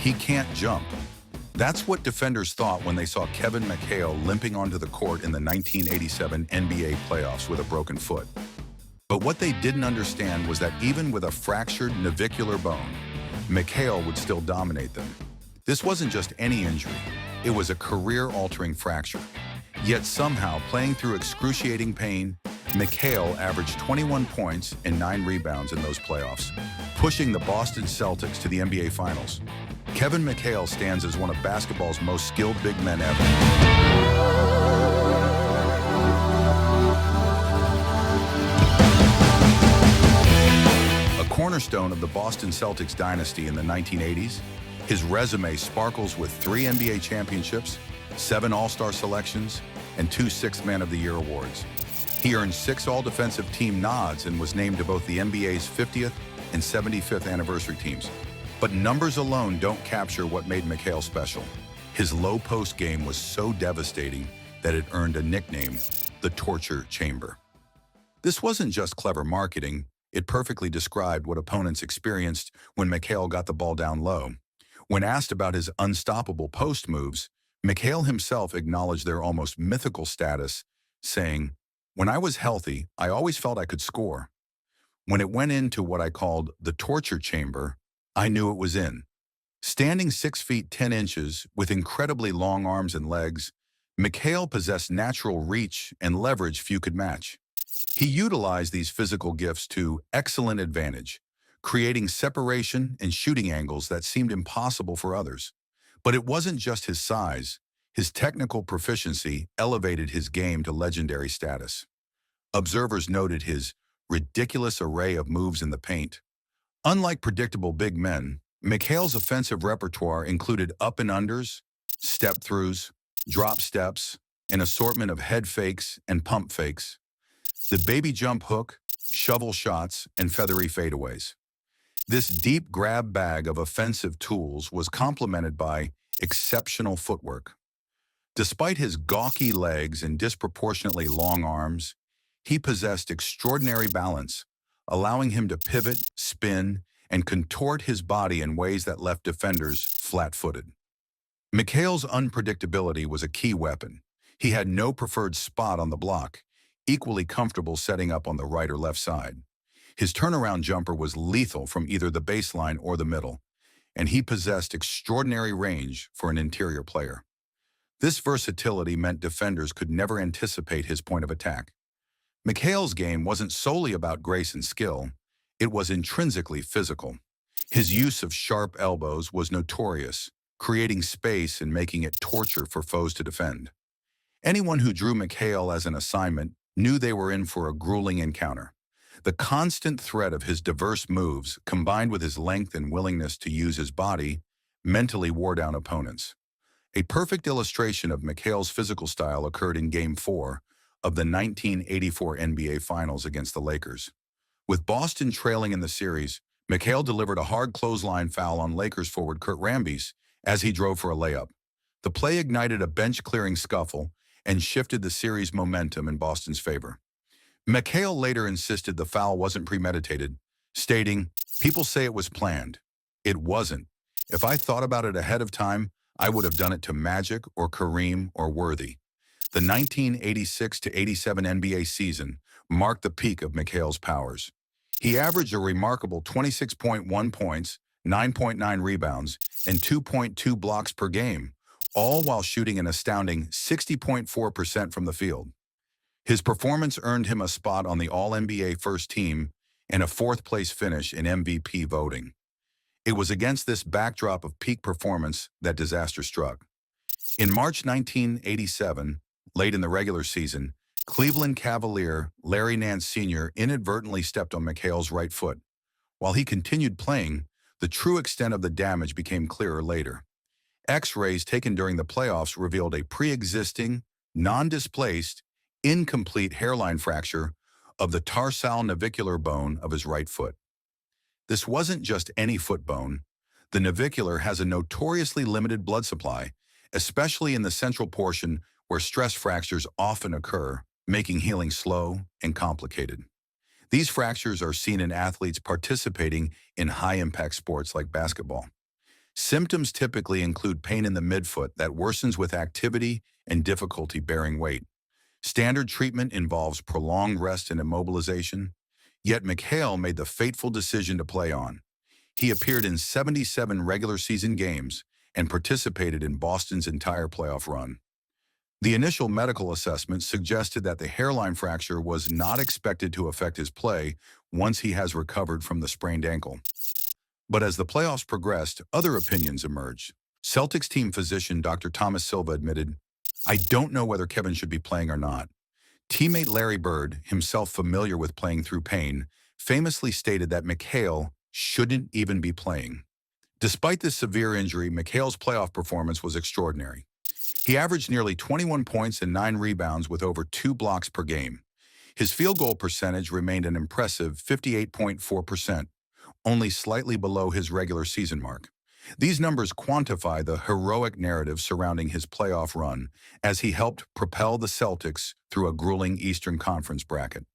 He can't jump. That's what defenders thought when they saw Kevin McHale limping onto the court in the 1987 NBA playoffs with a broken foot. But what they didn't understand was that even with a fractured navicular bone, McHale would still dominate them. This wasn't just any injury, it was a career-altering fracture. Yet somehow, playing through excruciating pain, McHale averaged 21 points and 9 rebounds in those playoffs, pushing the Boston Celtics to the NBA Finals. Kevin McHale stands as one of basketball's most skilled big men ever. A cornerstone of the Boston Celtics dynasty in the 1980s, his resume sparkles with 3 NBA championships, 7 All-Star selections, and 2 Sixth Man of the Year awards. He earned 6 All-Defensive Team nods and was named to both the NBA's 50th and 75th anniversary teams. But numbers alone don't capture what made McHale special. His low-post game was so devastating that it earned a nickname, the Torture Chamber. This wasn't just clever marketing, it perfectly described what opponents experienced when McHale got the ball down low. When asked about his unstoppable post moves, McHale himself acknowledged their almost mythical status, saying, "When I was healthy, I always felt I could score. When it went into what I called the torture chamber, I knew it was in." Standing 6 feet 10 inches with incredibly long arms and legs, McHale possessed natural reach and leverage few could match. He utilized these physical gifts to excellent advantage, creating separation and shooting angles that seemed impossible for others. But it wasn't just his size. His technical proficiency elevated his game to legendary status. Observers noted his ridiculous array of moves in the paint. Unlike predictable big men, McHale's offensive repertoire included up-and-unders, step-throughs, drop steps, an assortment of head fakes and pump fakes, the baby jump hook, shovel shots, and feathery fadeaways. This deep grab bag of offensive tools was complemented by exceptional footwork. Despite his gawky legs and disproportionately long arms, he possessed extraordinary balance, allowing him to pivot, spin, and contort his body in ways that left defenders flat-footed. McHale's unpredictability was a key weapon. He had no preferred spot on the block, equally comfortable setting up on the right or left side. His turnaround jumper was lethal from either the baseline or the middle, and he possessed extraordinary range for an interior player. This versatility meant defenders could never anticipate his point of attack. McHale's game wasn't solely about grace and skill, it was intrinsically physical. His use of sharp elbows was notorious, creating space and making it torture for foes to defend. Anyone who drew McHale as an assignment knew they were in for a grueling encounter. The constant threat of his diverse moves, combined with his length and willingness to use his body, mentally wore down opponents. A perfect illustration of McHale's physical style occurred in Game 4 of the 1984 NBA Finals against the Lakers. With Boston trailing in the series, McHale delivered a hard clothesline foul on Lakers forward Kurt Rambis as he drove for a layup. The play ignited a bench-clearing scuffle and shifted the series' momentum in Boston's favor. McHale later insisted the foul wasn't premeditated, stating, "People say it was planned. It wasn't. If I thought about it ahead of time, I would have done it to Magic or Kareem or Worthy." The 1986-87 NBA season marked the peak of McHale's powers. He averaged a remarkable 26.1 points, 9.9 rebounds, and 2.2 blocks per game, all while shooting an astounding 60.4% from the field. His performance earned him a spot on the All-NBA First Team and a 4th-place finish in MVP voting. It was against this backdrop of peak performance that disaster struck. In March 1987, late in the regular season, Cleveland Cavalier Larry Nance Sr. inadvertently stepped on McHale's right foot. While he continued playing, the true extent of the damage became clearer later. X-rays taken during the playoffs revealed a pre-existing, non-displaced, incomplete hairline fracture of the tarsal navicular bone of his right foot. This wasn't just any foot bone. The navicular has a notoriously limited blood supply, especially in the central portion where stress fractures often occur, making healing slow and complicated. These fractures are seen in athletes participating in high-impact sports like basketball. Symptoms typically include pain in the midfoot that worsens with activity and difficulty bearing weight. Standard treatment involves prolonged rest and immobilization, yet McHale made the fateful decision to play on. He appeared in 77 regular season games and participated in Boston's entire playoff run. The initial medical assessment suggested that the hairline fracture was not expected to affect his play once he has recovered from the sprained ankle. But as the playoffs progressed, other opinions emerged. Celtics team physician Dr. Thomas Silva admitted, "I don't know whether Kevin should be playing or not." Teammate Larry Bird, himself familiar with playing through pain, famously stated that McHale shouldn't even be playing. Despite this severe injury, McHale's playoff performance was extraordinary. He averaged nearly 21 points and 9 rebounds with over 2 blocks per game. His field goal percentage remained an impressive 58.4%, only slightly below his regular season mark. These numbers quantify the heroic narrative surrounding his playoff run as he helped propel the Celtics through a grueling Eastern Conference bracket.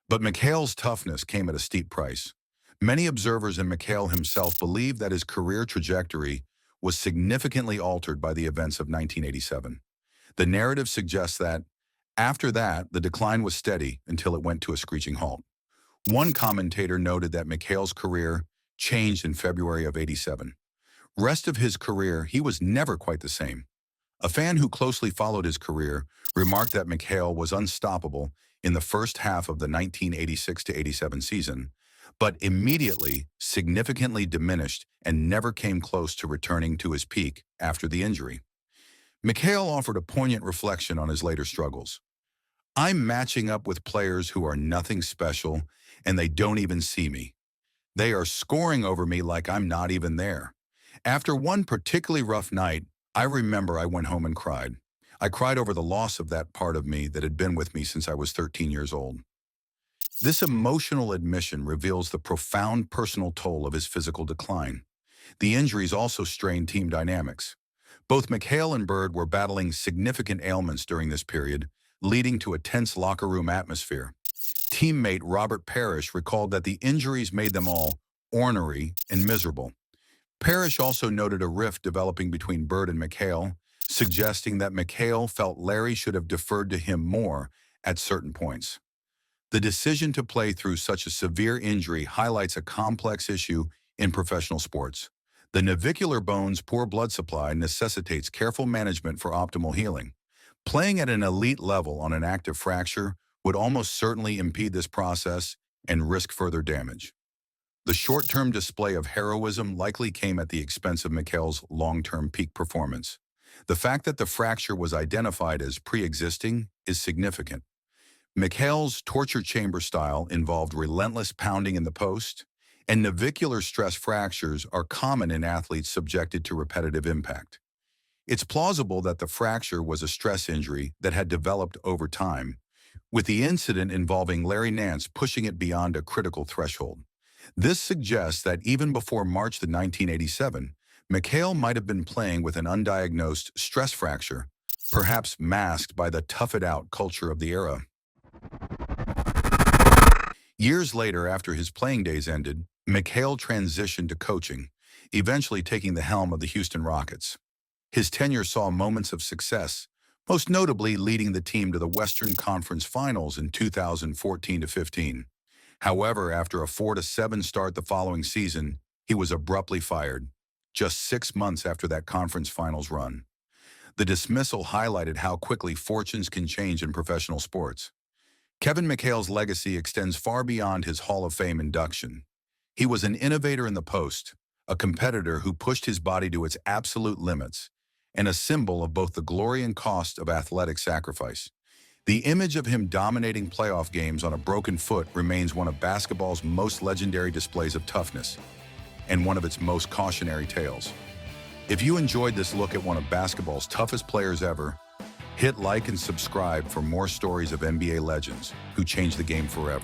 But McHale's toughness came at a steep price. Many observers and McHale himself believe that his career trajectory was significantly altered by the events of 1987. The narrative suggests that, after that, the decline was steady until it went to a screeching halt. One commentator noted that McHale's career changed in February of '87. Rest of his career, he was never quite the same. A fan who closely followed his career remarked that McHale was unstoppable in the first half of the 1986-87 season, but immediately significantly diminished and never came close to returning to his peak after the injury. McHale offered a poignant reflection on his later struggles. "I'm matching up with players who are nothing special, and they don't even see me. They are scoring over me like I'm not even there. After one particularly rough night, I remember I went home and cried. I cried over the loss of that part of me that had been with me since I was 13 years old." This emotional admission reveals the profound personal toll of his physical decline. The injuries also strained team dynamics. Both McHale and Bird were battling significant ailments during this period, leading to a tense locker room atmosphere. Teammate Robert Parrish recalled that the injuries made them all ornery and miserable. Parrish also noted a rift developing between Bird and McHale, suggesting that McHale felt Larry should have deferred to him more at certain points. The decision to play through such a severe injury highlights a complex issue in professional sports. The navicular bone's poor blood supply necessitates careful management for optimal healing. Playing at an elite level on an active fracture would almost certainly impede this process and risk further damage. The short-term display of heroism likely came at the expense of McHale's long-term peak performance. The fact that the fracture was identified as pre-existing is significant. McHale's torture chamber style involved relentless pounding in the post, and navicular stress fractures are common in athletes subjected to repetitive impact. It's plausible that the fracture was a stress injury that had developed over time, with the incident involving Larry Nance pushing it beyond a critical threshold. This suggests that even before March 1987, McHale might have been playing with an undiagnosed stress fracture, perhaps masked by the tough-it-out culture of the era. Years later, after his playing days ended, McHale transitioned to coaching, eventually taking the helm of the Houston Rockets. His tenure saw moments of success, most notably leading the team to the Western Conference Finals in 2014-15. However, after a 4-7 start the following season, he was abruptly fired, just 6 months after that conference finals run. The dismissal highlighted how quickly fortunes can change in professional sports. Kevin McHale's legacy extends far beyond his Hall of Fame induction. He was an innovator in the post, a competitor who pushed his body to its absolute limits, and a symbol of both the glory and cost of athletic sacrifice. The image of him dominating playoff games on a broken foot remains one of basketball's most legendary displays of toughness, and one of its most cautionary tales. If you enjoyed this look at one of basketball's toughest players ever, hit like and subscribe for more stories of NBA legends who changed the game forever.